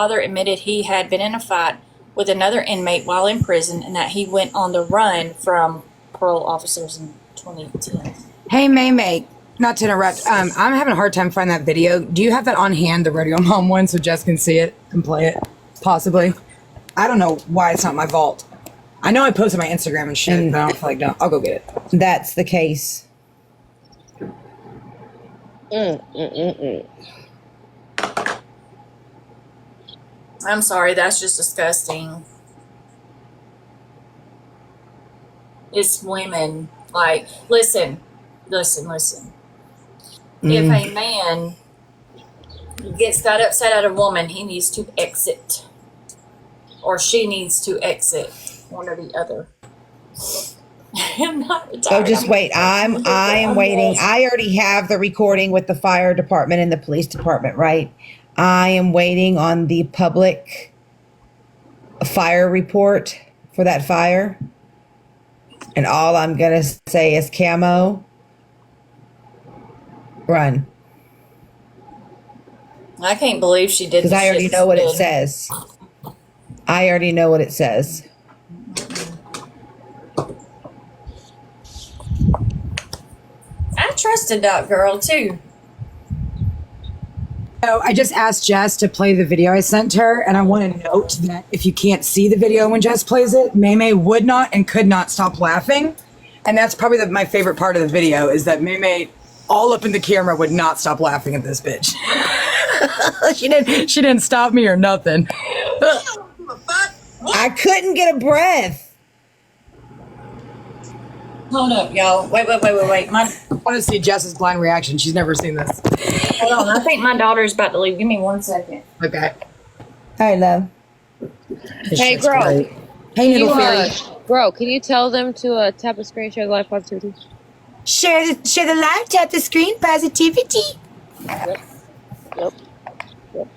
father admitted he had been in a fight with another inmate while in prison and that he went on the run from parole officers in 2010. Hey, May, not to interrupt. I'm having a hard time finding that video. Do you have that on hand, the Rodeo Mom one, so Jess can see it and play it? Possibly. I don't know why it's not in my vault. I know I posted my Instagram and shit, but I don't feel like doing. I'll go get it. That's the case. I'm sorry, that's just disgusting. It's women. Like, listen. If a man got upset at a woman, he needs to exit. Or she needs to exit. One or the other. I'm not retired. Oh, just wait. I am waiting. I already have the recording with the fire department and the police department, right? I am waiting on the public fire report for that fire. And all I'm going to say is camo, run. I can't believe she did this. Because I already know what it says. I already know what it says. I trusted that girl too. So I just asked Jess to play the video I sent her, and I want to note that if you can't see the video when Jess plays it, May would not and could not stop laughing. And that's probably my favorite part of the video, is that May all up in the camera would not stop laughing at this bitch. She didn't stop me or nothing. I couldn't get a breath. Hold up, y'all. Wait. I want to see Jess's blind reaction. She's never seen this. Hold on. I think my daughter's about to leave. Give me 1 second. Okay. Hi, love. Hey, girl. Great. Hey, Noodle Fairy. Bro, can you tell them to tap the screen, share the live positivity? Share the live, tap the screen, positivity. Yep.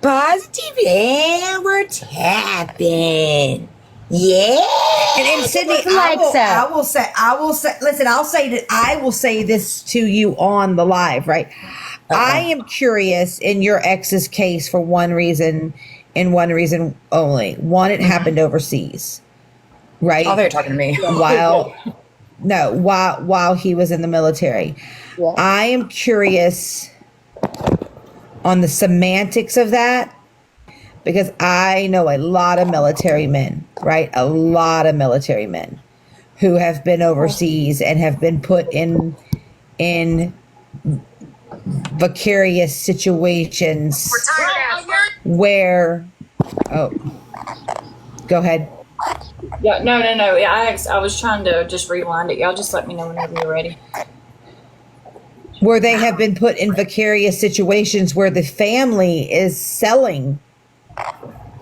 Positivity. And we're tapping. Yeah. And Sydney, I will say, listen, I'll say this to you on the live, right? I am curious in your ex's case for one reason and one reason only. One, it happened overseas, right? Oh, they're talking to me. While he was in the military. Yeah. I am curious on the semantics of that, because I know a lot of military men, right? A lot of military men who have been overseas and have been put in vicarious situations where, go ahead. Yeah, no. Yeah, I was trying to just rewind it. Y'all just let me know whenever you're ready. Where they have been put in vicarious situations where the family is selling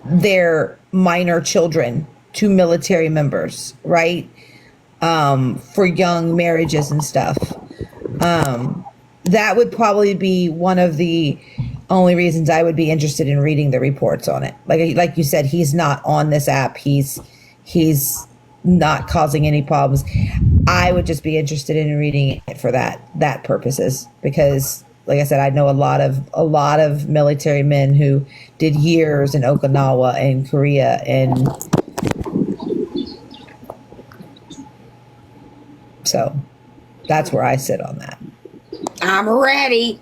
their minor children to military members, right? For young marriages and stuff. That would probably be one of the only reasons I would be interested in reading the reports on it. Like you said, he's not on this app. He's not causing any problems. I would just be interested in reading it for that purposes, because like I said, I know a lot of military men who did years in Okinawa and Korea, and so that's where I sit on that. I'm ready.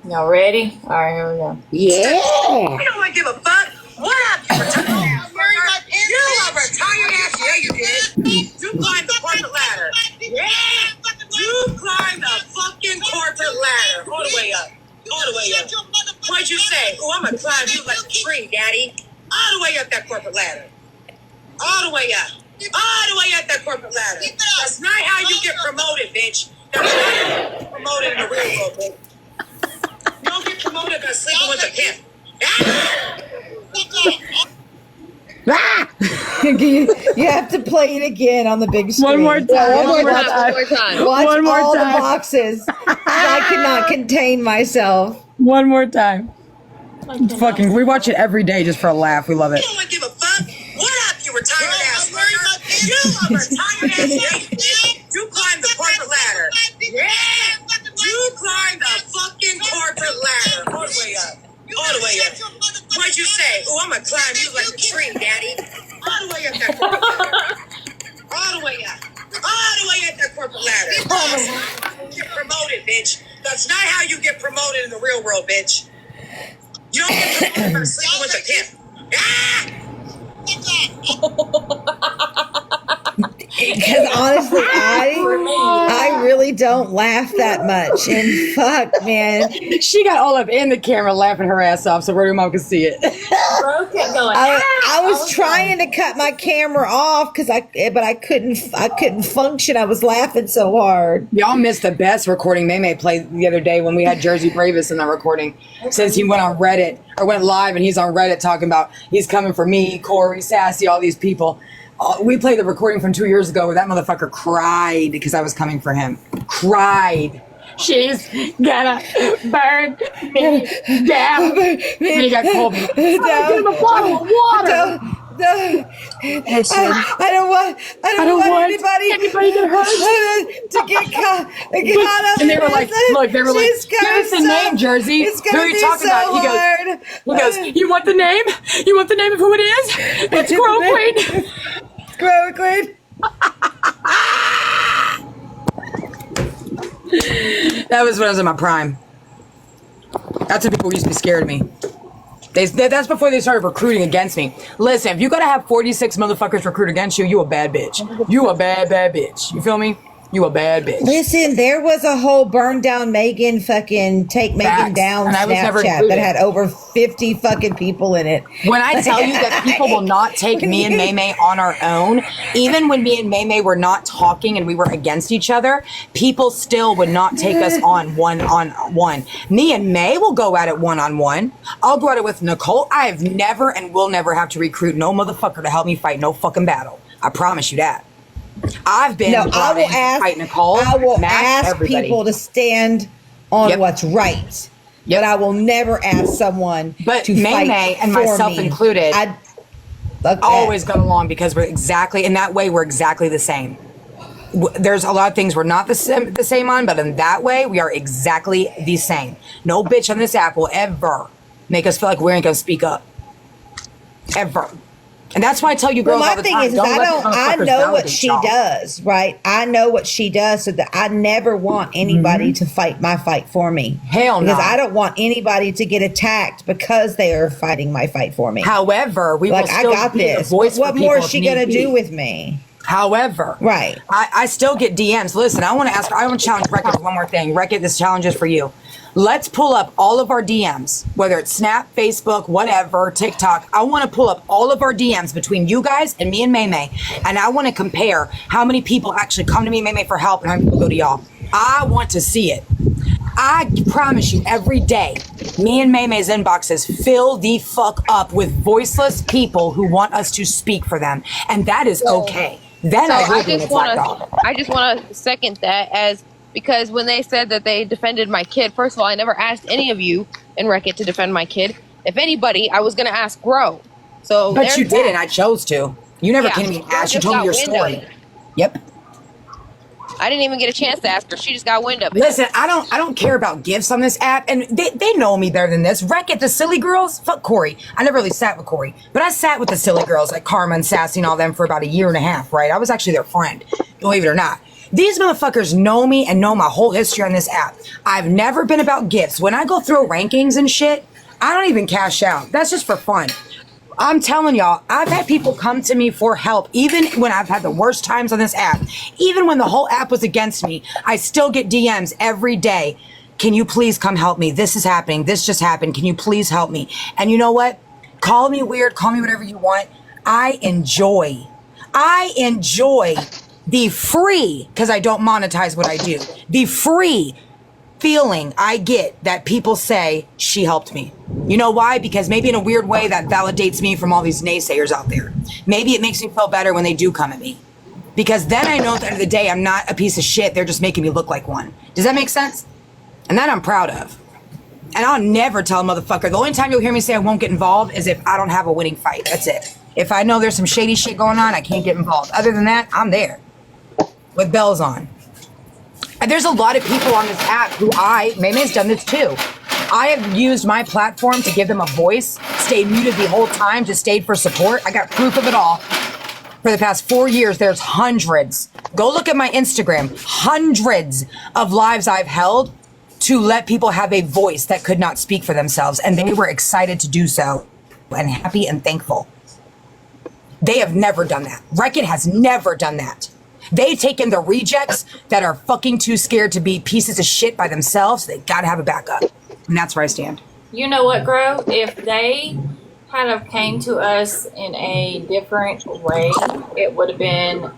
Y'all ready? All right, here we go. Yeah. I don't want to give a fuck. What up, you retired ass? Yeah, you did. You climbed the corporate ladder. Yeah. You climbed the fucking corporate ladder. All the way up. What'd you say? Oh, I'm gonna climb you like a tree, daddy. All the way up that corporate ladder. All the way up. All the way up that corporate ladder. That's not how you get promoted, bitch. That's not how you get promoted in the real world, bitch. You don't get promoted by sleeping with a pimp. You have to play it again on the big screen. One more time. One more time. Watch One more all time. the boxes. I cannot contain myself. One more time. Fucking, we watch it every day just for a laugh. We love it. You don't want to give a fuck. What up, you retired ass fucker? You a retired ass lady. You climbed the corporate ladder. Yeah. You climbed the fucking corporate ladder. All the way up. All the way up. What'd you say? Oh, I'm gonna climb you like a tree, daddy. All the way up that corporate ladder. All the way up. All the way up that corporate ladder. Get promoted, bitch. That's not how you get promoted in the real world, bitch. You don't get promoted by sleeping with a pimp. Ah! Because honestly, I really don't laugh that much. And fuck, man. She got all up in the camera laughing her ass off so Rory Mom could see it. Bro kept going. I was trying to cut my camera off but I couldn't function. I was laughing so hard. Y'all missed the best recording May played the other day when we had Jersey Bravest in the recording. Since he went on Reddit or went live and he's on Reddit talking about he's coming for me, Corey, Sassy, all these people. We played the recording from 2 years ago where that motherfucker cried because I was coming for him. Cried. She's gonna burn me down. And he got cold. Give him a bottle of water. I don't want anybody to hurt. to get caught up. And they were like, look, they were like, She's give us the name, Jersey. It's Who gonna are you be talking so about? He goes, you want the name? You want the name of who it is? It's Grow Queen. Grow Queen. That was when I was in my prime. That's when people used to be scared of me. That's before they started recruiting against me. Listen, if you gotta have 46 motherfuckers recruit against you, you a bad bitch. You a bad bitch. You feel me? You a bad bitch. Listen, there was a whole burn down Megan fucking take Megan Facts. down And I was never Snapchat that included. had over 50 fucking people in it. When I tell you that people will not take me and May on our own, even when me and May were not talking and we were against each other, people still would not take us on one. Me and May will go at it one-on-one. I'll go at it with Nicole. I have never and will never have to recruit no motherfucker to help me fight no fucking battle. I promise you that. I've been No, I will fight Nicole. I will Matt, ask everybody. people to stand on Yep. what's right. Yep. But I will never ask someone But to May fight and for myself me. included, I fuck that. always got along because we're exactly in that way. We're exactly the same. There's a lot of things we're not the same on, but in that way, we are exactly the same. No bitch on this app will ever make us feel like we ain't gonna speak up. Ever. And that's why I tell you girls Well, all my the thing time, is don't let the I motherfuckers know what validate she y'all. does, right? I know what she does, so that I never want anybody to fight my fight for me. Hell no. Because I don't want anybody to get attacked because they are fighting my fight for me. However, we Like, will I still got be this. the voice What for more people is she if gonna need do be. with me? However, Right. I still get DMs. Listen, I want to challenge Reckitt with one more thing. Reckitt, this challenge is for you. Let's pull up all of our DMs, whether it's Snap, Facebook, whatever, TikTok. I want to pull up all of our DMs between you guys and me and May, and I want to compare how many people actually come to me, May, for help, and how many people go to y'all. I want to see it. I promise you, every day, me and May's inboxes fill the fuck up with voiceless people who want us to speak for them, and that is okay. Then So I will I be an just attack want dog. to, I just want to second that because when they said that they defended my kid, first of all, I never asked any of you in Reckitt to defend my kid. If anybody, I was going to ask Grow. So, But there's you that. didn't. I chose to. You never Yeah, came to me and Grow asked. You just told me got your wind of story. it. Yep. I didn't even get a chance to ask her. She just got wind of it. Listen, I don't care about gifts on this app, and they know me better than this. Reckitt, the silly girls, fuck Corey. I never really sat with Corey, but I sat with the silly girls like Karma and Sassy and all them for about 1.5 years, right? I was actually their friend, believe it or not. These motherfuckers know me and know my whole history on this app. I've never been about gifts. When I go through rankings and shit, I don't even cash out. That's just for fun. I'm telling y'all, I've had people come to me for help, even when I've had the worst times on this app. Even when the whole app was against me, I still get DMs every day. Can you please come help me? This is happening. This just happened. Can you please help me? And you know what? Call me weird. Call me whatever you want. I enjoy the free, because I don't monetize what I do, the free feeling I get that people say she helped me. You know why? Because maybe in a weird way that validates me from all these naysayers out there. Maybe it makes me feel better when they do come at me. Because then I know at the end of the day, I'm not a piece of shit. They're just making me look like one. Does that make sense? And that I'm proud of. And I'll never tell a motherfucker. The only time you'll hear me say I won't get involved is if I don't have a winning fight. That's it. If I know there's some shady shit going on, I can't get involved. Other than that, I'm there with bells on. And there's a lot of people on this app who Maymay's done this too. I have used my platform to give them a voice, stayed muted the whole time, just stayed for support. I got proof of it all. For the past 4 years, there's hundreds. Go look at my Instagram. Hundreds of lives I've held to let people have a voice that could not speak for themselves. And they were excited to do so and happy and thankful. They have never done that. Reckitt has never done that. They take in the rejects that are fucking too scared to be pieces of shit by themselves. They gotta have a backup. And that's where I stand. You know what, Gro? If they had have came to us in a different way, it would have been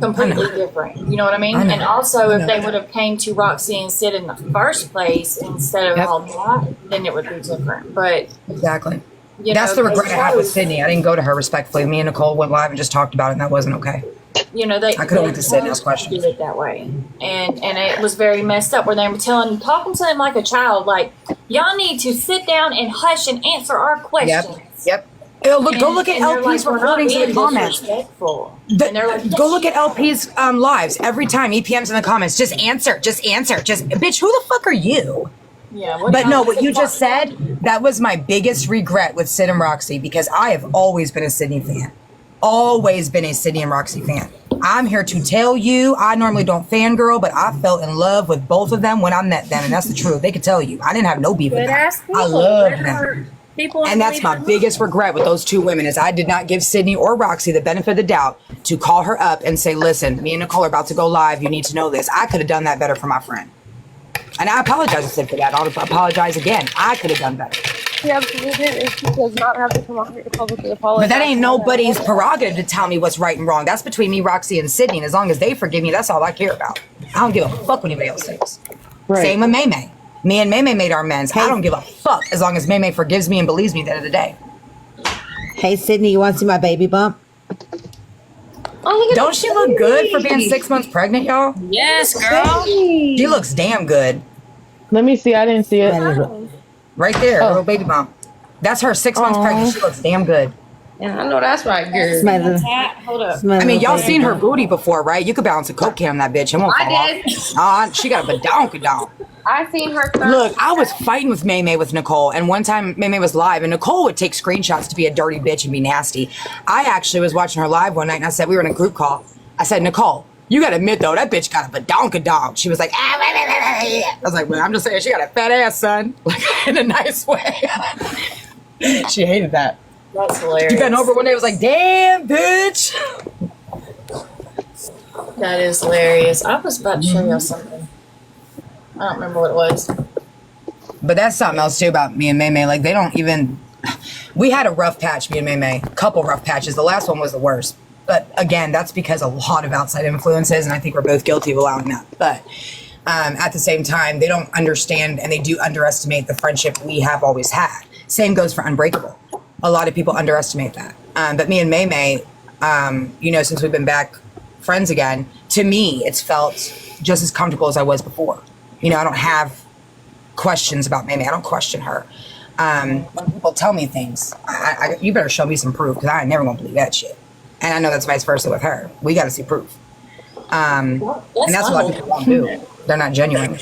completely different. You know what I mean? I know. And also, I if know. they would have came to Roxy and Sid in the first place instead of Yep. all that, then it would be different. But Exactly. you That's know, the they regret I have with chose- Sydney. I didn't go to her respectfully. Me and Nicole went live and just talked about it, and that wasn't okay. You know, they I could've went to Sid and chose asked questions. do it that way, and it was very messed up. Where they were talking to him like a child, like y'all need to sit down and hush and answer our questions. Yep. Go look at And they're LP's like, "We're not recordings in the being comments. disrespectful." The- And they're like, go look at LP's lives every time. EPM's in the comments. Just answer. Just bitch. Who the fuck are you? Yeah, But no, what you just said, that was my biggest regret with Sid and Roxy, because I have always been a Sydney fan. Always been a Sydney and Roxy fan. I'm here to tell you, I normally don't fangirl, but I fell in love with both of them when I met them, and that's the truth. They could tell you. I didn't have no beef with Good them. ass people. I love There them. are people And that's my biggest regret with those two women, is I did not give Sydney or Roxy the benefit of the doubt to call her up and say, listen, me and Nicole are about to go live. You need to know this. I could have done that better for my friend. And I apologize to Sid for that. I'll apologize again. I could have done better. She absolutely did. And she does not have to come out here to publicly apologize. But that ain't nobody's prerogative to tell me what's right and wrong. That's between me, Roxy, and Sydney. And as long as they forgive me, that's all I care about. I don't give a fuck what anybody else thinks. Right. Same with May May. Me and May May made our amends. I don't give a fuck as long as May May forgives me and believes me at the end of the day. Hey, Sydney, you want to see my baby bump? Don't she look good for being 6 months pregnant, y'all? Yes, girl. She looks damn good. Let me see. I didn't see it. Right there, little baby bump. That's her 6 months pregnant. She looks damn good. Yeah, I know that's right, girl. My little- Hold up. my I mean, little y'all baby seen her bump. booty before, right? You could balance a coke can on that bitch. It won't fall I off. She got a badonkadonk. I seen her. Look, I was fighting with May May with Nicole, and one time May May was live, and Nicole would take screenshots to be a dirty bitch and be nasty. I actually was watching her live one night, and I said, we were in a group call. I said, Nicole, you gotta admit though, that bitch got a badonkadonk. She was like, ah, blah, blah, blah, blah. I was like, well, I'm just saying, she got a fat ass, son, like in a nice way. She hated that. That's hilarious. She bent over one day, and was like, damn, bitch. That is hilarious. I was about to show y'all something. I don't remember what it was. But that's something else too about me and May May. Like, they don't even. We had a rough patch, me and May May. Couple rough patches. The last one was the worst. But again, that's because a lot of outside influences, and I think we're both guilty of allowing that. But at the same time, they don't understand, and they do underestimate the friendship we have always had. Same goes for Unbreakable. A lot of people underestimate that. But me and May May, you know, since we've been back friends again, to me, it's felt just as comfortable as I was before. You know, I don't have questions about May May. I don't question her. When people tell me things, you better show me some proof, because I ain't never gonna believe that shit. And I know that's vice versa with her. We got to see proof. And that's what a lot of people won't do. They're not genuine.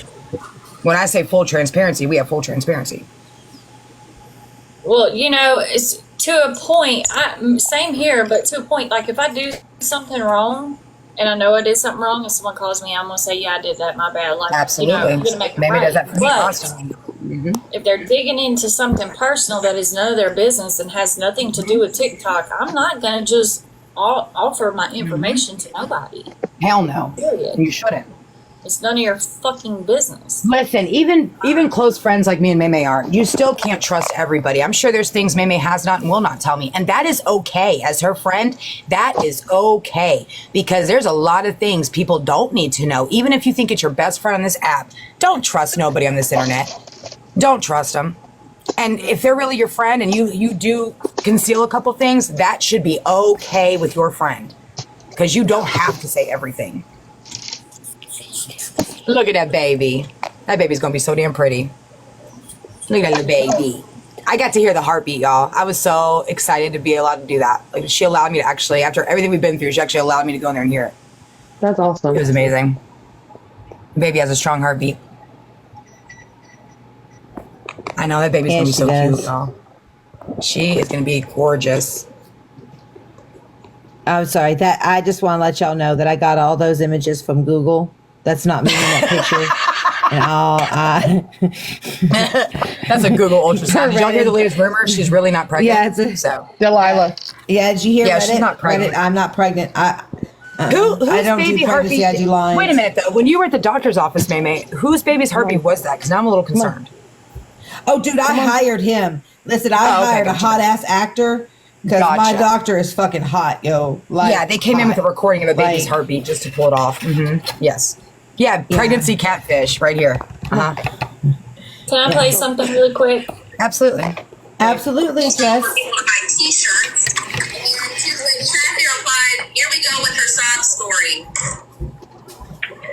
When I say full transparency, we have full transparency. Well, you know, it's to a point. Same here, but to a point. Like if I do something wrong, and I know I did something wrong, and someone calls me, I'm gonna say, "Yeah, I did that. My bad." Like, Absolutely. You know, I'm gonna make it Maybe right. does that for me But constantly. if they're digging into something personal that is none of their business and has nothing to do with TikTok, I'm not gonna just offer my information to nobody. Hell no. Period. You shouldn't. It's none of your fucking business. Listen, even close friends like me and May May are, you still can't trust everybody. I'm sure there's things May May has not and will not tell me. And that is okay. As her friend, that is okay. Because there's a lot of things people don't need to know. Even if you think it's your best friend on this app, don't trust nobody on this internet. Don't trust them. And if they're really your friend and you do conceal a couple things, that should be okay with your friend. Because you don't have to say everything. Look at that baby. That baby's gonna be so damn pretty. Look at that little baby. I got to hear the heartbeat, y'all. I was so excited to be allowed to do that. Like, she allowed me to actually, after everything we've been through, she actually allowed me to go in there and hear it. That's awesome. It was amazing. The baby has a strong heartbeat. I know that baby's Yeah, gonna be she so does. cute, y'all. She is gonna be gorgeous. I'm sorry. That I just want to let y'all know that I got all those images from Google. That's not me in that picture. And all That's a Google ultrasound. Did y'all hear the latest rumor? She's really not pregnant. Yeah, it's a- so. Delilah. yeah. Did you hear? Yeah, Reddit? she's not pregnant. Reddit, I'm not pregnant. Whose I don't baby do pregnancy. heartbeat? I do lines. Wait a minute though. When you were at the doctor's office, Maymay, whose baby's heartbeat was that? Because now I'm a little concerned. Oh, dude, I hired him. Listen, I Oh, okay, hired gotcha. a hot ass actor because my Gotcha. doctor is fucking hot, yo. Like, Yeah, they came in with a hot. recording of a baby's Like- heartbeat just to pull it off. Yes. Yeah, pregnancy catfish right here. Uh-huh. Can I play something really quick? Absolutely. Absolutely, Jess. People to buy t-shirts. And Kathy replied, here we go with her sob story.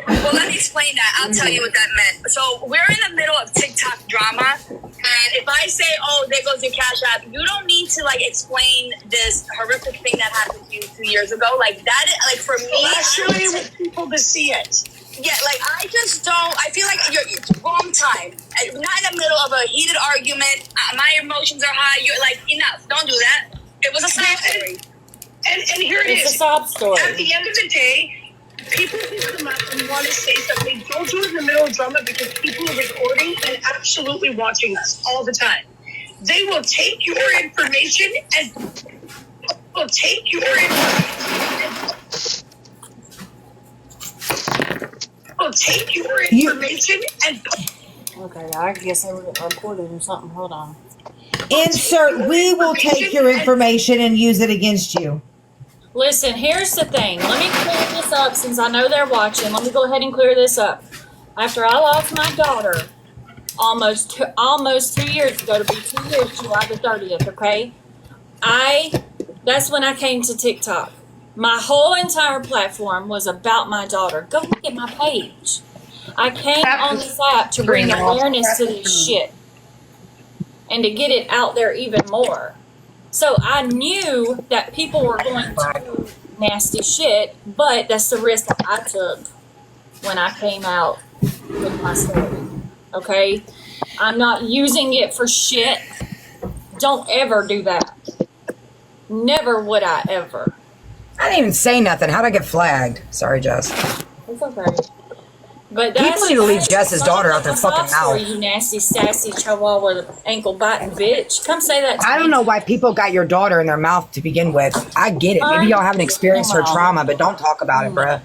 Well, let me explain that. I'll tell you what that meant. So we're in the middle of TikTok drama. And if I say, oh, there goes your Cash App, you don't need to, like, explain this horrific thing that happened to you 2 years ago. Like, that, like, for me, Actually, I want people to see it. yeah, like, I just don't, I feel like you're wrong time. Not in the middle of a heated argument. My emotions are high. You're like, enough. Don't do that. It was a sob story. And here it It's a is. sob story. At the end of the day, people who come up and want to say something, don't do it in the middle of drama because people are recording and absolutely watching us all the time. They will take your information and Okay, I guess I was recorded or something. Hold on. Insert. We will take your information and use it against you. Listen, here's the thing. Let me clear this up since I know they're watching. Let me go ahead and clear this up. After I lost my daughter almost 2 years ago, to be 2 years, July the 30th, okay? That's when I came to TikTok. My whole entire platform was about my daughter. Go look at my page. I came on this app to bring awareness to this shit and to get it out there even more. So I knew that people were going to do nasty shit, but that's the risk that I took when I came out with my story. Okay? I'm not using it for shit. Don't ever do that. Never would I ever. I didn't even say nothing. How'd I get flagged? Sorry, Jess. It's okay. But that's, People need to leave Jess's daughter out their that's my fucking story, mouth. You nasty, sassy, chihuahua, ankle biting bitch. Come say that to I me. don't know why people got your daughter in their mouth to begin with. I get it. Maybe y'all haven't experienced her trauma, but don't talk about it, bruh.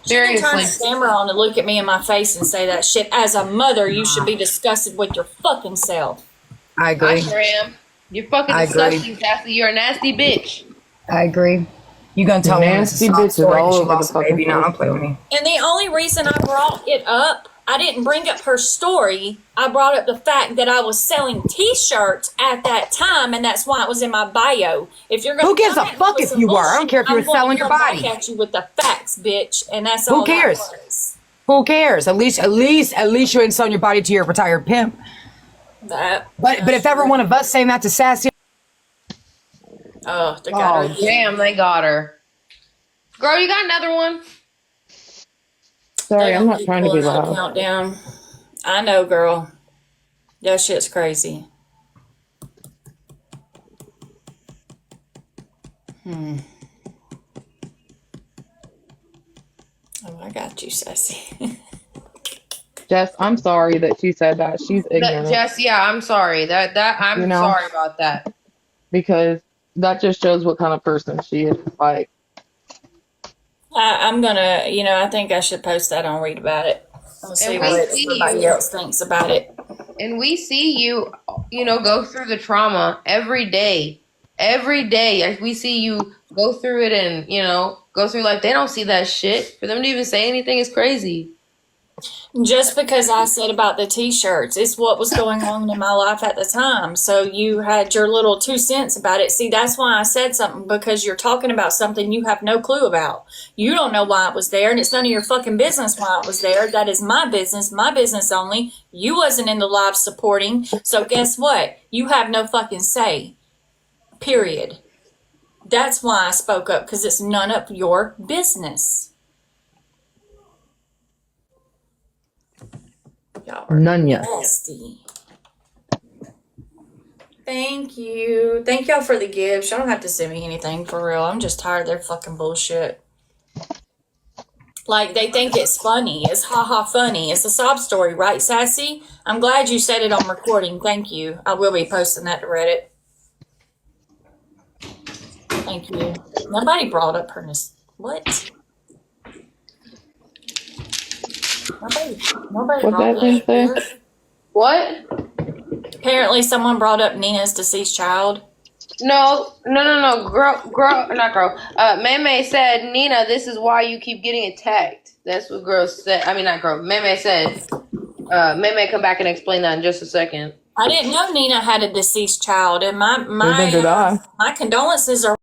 She can turn the Seriously. camera on and look at me in my face and say that shit. As a mother, you should be disgusted with your fucking self. I I agree. sure am. You're fucking I agree. disgusting, Sassy. You're a nasty bitch. I agree. You gonna tell me Nasty it's a sob bitches story all and she over the lost a fucking baby? No, place. don't play with me. And the only reason I brought it up, I didn't bring up her story. I brought up the fact that I was selling T-shirts at that time, and that's why it was in my bio. If you're gonna Who gives come a at me fuck with if some you were? I don't bullshit, care if you I'm were going to selling your come back body. at you with the facts, bitch, and that's Who all. cares? That was. Who cares? At least you ain't selling your body to your retired pimp. That. But if ever one of us saying that to Sassy, Oh, they got Oh, her. damn, they got her. Girl, you got another one? Sorry, They're I'm gonna not trying to be pulling up loud. Countdown. I know, girl. That shit's crazy. Oh, I got you, Sassy. Jess, I'm sorry that she said that. She's ignorant Jess, yeah, I'm sorry. That I'm You know? sorry about that. because that just shows what kind of person she is. Like, I'm gonna, I think I should post that on Read About It. We'll see And what we see everybody you. else thinks about it. And we see you, go through the trauma every day. Every day. Like, we see you go through it and, go through life. They don't see that shit. For them to even say anything is crazy. Just because I said about the T-shirts, it's what was going on in my life at the time. So you had your little 2 cents about it. See, that's why I said something, because you're talking about something you have no clue about. You don't know why it was there, and it's none of your fucking business why it was there. That is my business only. You wasn't in the live supporting. So guess what? You have no fucking say. Period. That's why I spoke up, because it's none of your business. Y'all are none yet. nasty. Thank you. Thank y'all for the gifts. Y'all don't have to send me anything for real. I'm just tired of their fucking bullshit. Like, they think it's funny. It's haha funny. It's a sob story, right, Sassy? I'm glad you said it on recording. Thank you. I will be posting that to Reddit. Thank you. Nobody brought up her. What? Nobody What brought that thing up say? her. What? Apparently, someone brought up Nina's deceased child. No. Meme said, Nina, this is why you keep getting attacked. That's what girl said. I mean, not girl. Meme said. Meme, come back and explain that in just a second. I didn't know Nina had a deceased child, and Neither did I. my condolences are